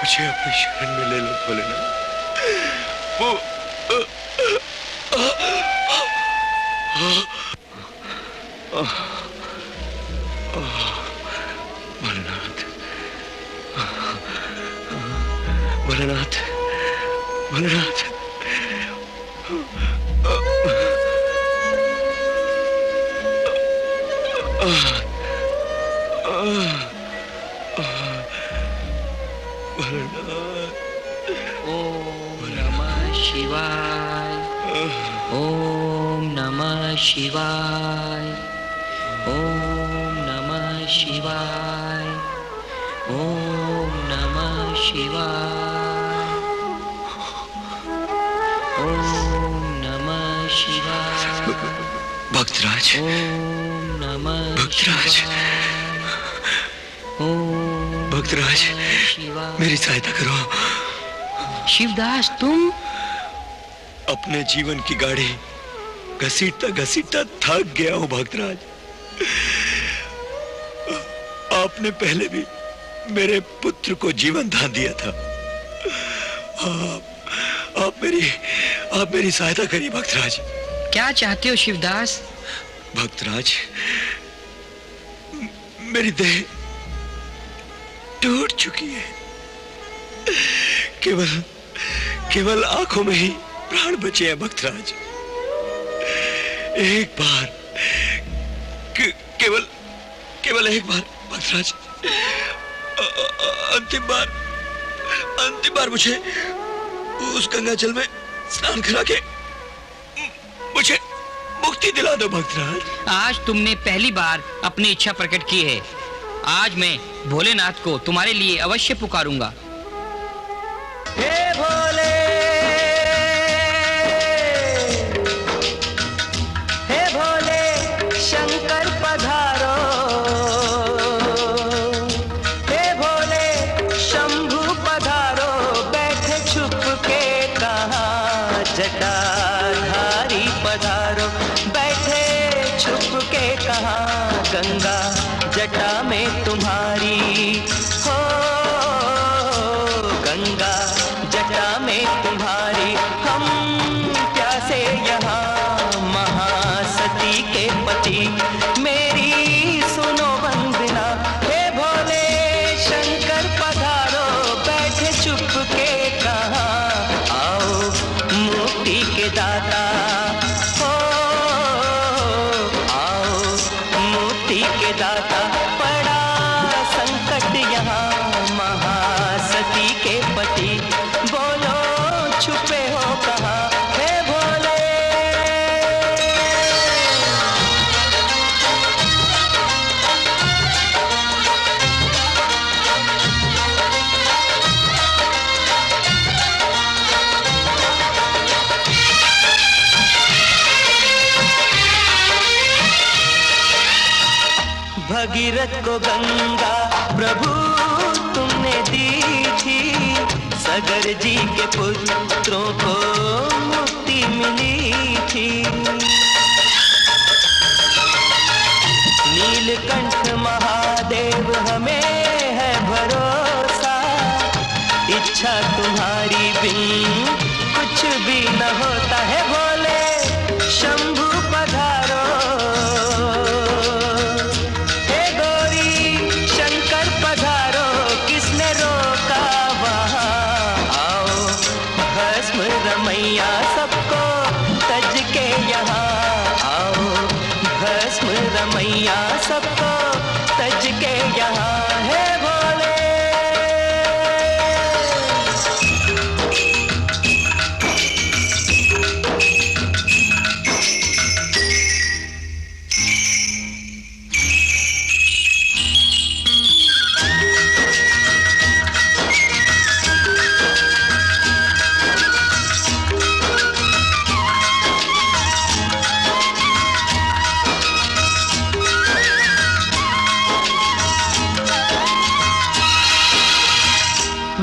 मुझे अपनी शरण में ले लो भोलेनाथ। भोलेनाथ, भोलेनाथ, भोलेनाथ। ओम नमः शिवाय, ओम नमः शिवाय, ओम नमः शिवाय, ओम नमः शिवाय, ओम नमः शिवाय। भक्तराज, ओम नमः भक्तराज, ओम भक्तराज, मेरी सहायता करो। शिवदास, तुम? अपने जीवन की गाड़ी घसीटता घसीटता थक गया हूं भक्तराज। आपने पहले भी मेरे पुत्र को जीवन दान दिया था। आप मेरी सहायता करिए भक्तराज। क्या चाहते हो शिवदास? भक्तराज, मेरी देह टूट चुकी है। केवल आंखों में ही प्राण बचे हैं भक्तराज। एक बार, केवल एक बार भक्तराज, अंतिम बार मुझे उस गंगा जल में स्नान करा के मुझे मुक्ति दिला दो भक्तराज। आज तुमने पहली बार अपनी इच्छा प्रकट की है। आज मैं भोलेनाथ को तुम्हारे लिए अवश्य पुकारूंगा। हे भोले, हे भोले शंकर पधारो, हे भोले शंभु पधारो, बैठे छुप के कहाँ जटाधारी पधारो, बैठे छुप के कहाँ गंगा जटा में तुम्हारी हो, गंगा जटा में तुम्हारी। हम प्यासे यहाँ महासती के पति, मेरी सुनो वंदना। हे भोले शंकर पधारो, बैठे चुप के कहाँ, आओ मुक्ति के दाता हो, आओ मुक्ति के दाता। पड़ा संकट यहाँ महासती के पति, बोलो छुपे हो कहाँ, हे भोले। भगीरथ को गंगा प्रभु तुमने दी थी, सगर जी के पुत्रों को मुक्ति मिली थी। नीलकंठ महादेव हमें है भरोसा, इच्छा तुम्हारी बिन कुछ भी न होता है। भोले शंभु पधारो, हे गौरी शंकर पधारो, किसने रोका वहाँ, आओ भस्म रमैया सबको तज के यहाँ, आओ भस्म रमैया सबको तज के यहाँ, हे भोले।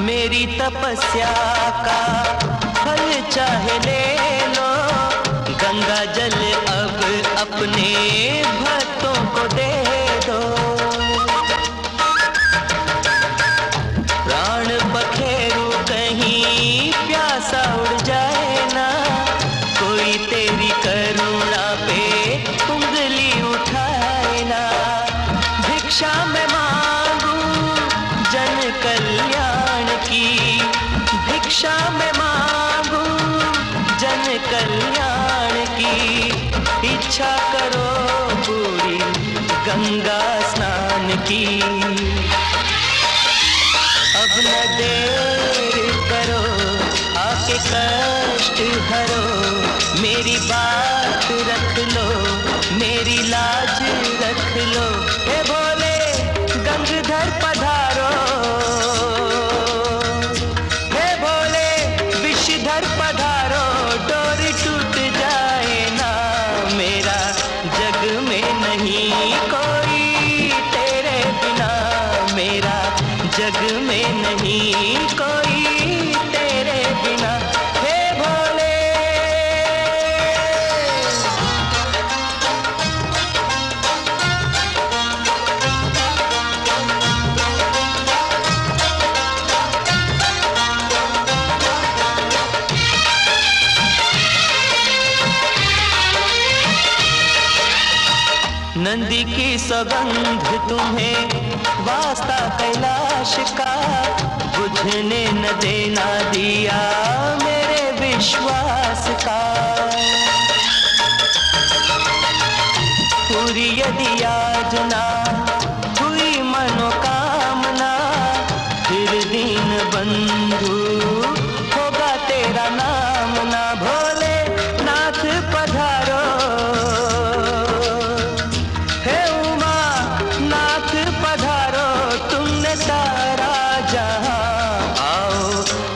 मेरी तपस्या का फल चाहे ले लो, गंगा जल अब अपने भक्तों को दे दो। प्राण पखेर इच्छा करो पूरी गंगा स्नान की। अब न देर करो, आके कष्ट हरो, मेरी बात रख लो, मेरी लाज रख लो। हे भोले गंगाधर पधारो, हे भोले विषधर पधारो, डोरी टूट जाए ना मेरा, जग में नहीं कोई तेरे बिना, मेरा जग में नहीं कोई तेरे बिना। हे भोले नंदी की सौगंध तुम्हें वास्ता कैलाश का, बुझने न देना दिया मेरे विश्वास का। पूरी यदि याचना हुई मनोकामना, फिर दीन बंधु होगा तेरा नाम ना। भोले नाथ पधारो, हे उमा नाथ पधारो, तुमने तारा जहां, आओ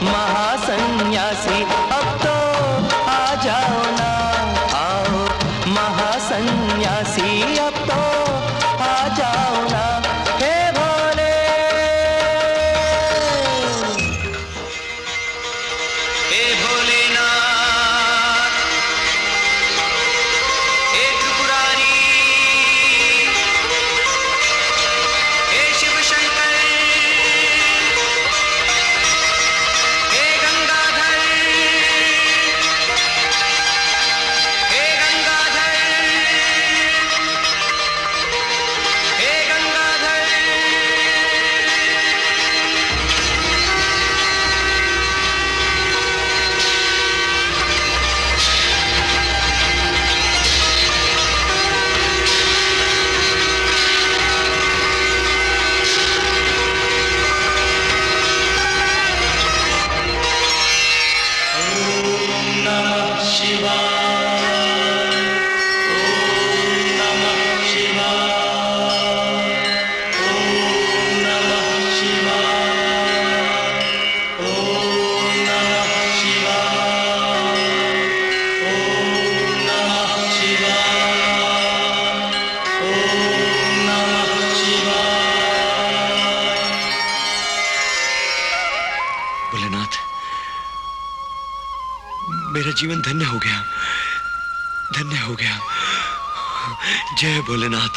महासन्यासी अब तो आ जाओ ना, आओ महासन्यासी अब तो आ जाओ ना। हे भोले हे भोलेनाथ, हे त्रिपुरारी, हे शिव शंकर, हे गंगाधर, हे गंगाधर, हे गंगाधर। भोलेनाथ, मेरा जीवन धन्य हो गया, धन्य हो गया। जय भोलेनाथ।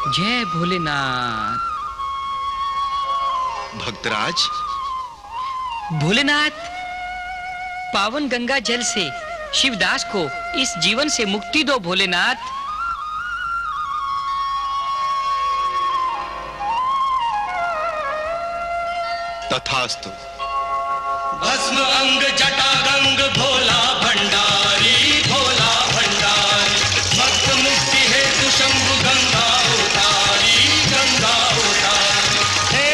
जय भोलेनाथ। भक्तराज, भोलेनाथ, पावन गंगा जल से शिवदास को इस जीवन से मुक्ति दो भोलेनाथ। तथास्तु। भस्म अंग जटा गंग भोला भंडारी, भोला भंडारी, भक्त मुक्ति हेतु शंभु गंगा उतारी, गंगा उतारी। हे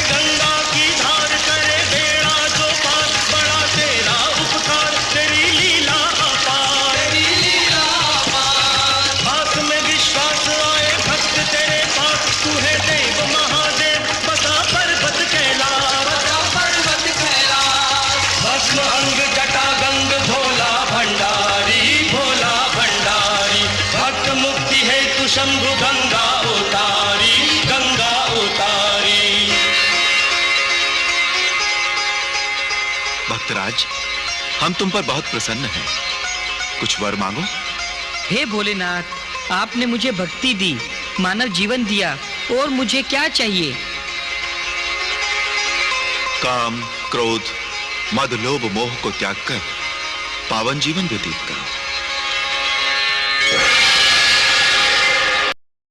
गंगा की धार करे बेड़ा जो पार, बड़ा तेरा उपकार, तेरी लीला अपार, तेरी लीला अपार। हाथ में विश्वास आए भक्त तेरे पास, तू है देव महादेव बता पर्वत कैलाश, बता पर्वत कैलाश। भस्म अंग जटा गंग भोला भंडारी, भोला भंडारी, भक्त मुक्ति हेतु शंभु गंगा उतारी, गंगा उतारी। भक्तराज, हम तुम पर बहुत प्रसन्न हैं। कुछ वर मांगो। हे भोलेनाथ, आपने मुझे भक्ति दी, मानव जीवन दिया, और मुझे क्या चाहिए? काम, क्रोध, मद, लोभ, मोह को त्याग कर पावन जीवन व्यतीत करो।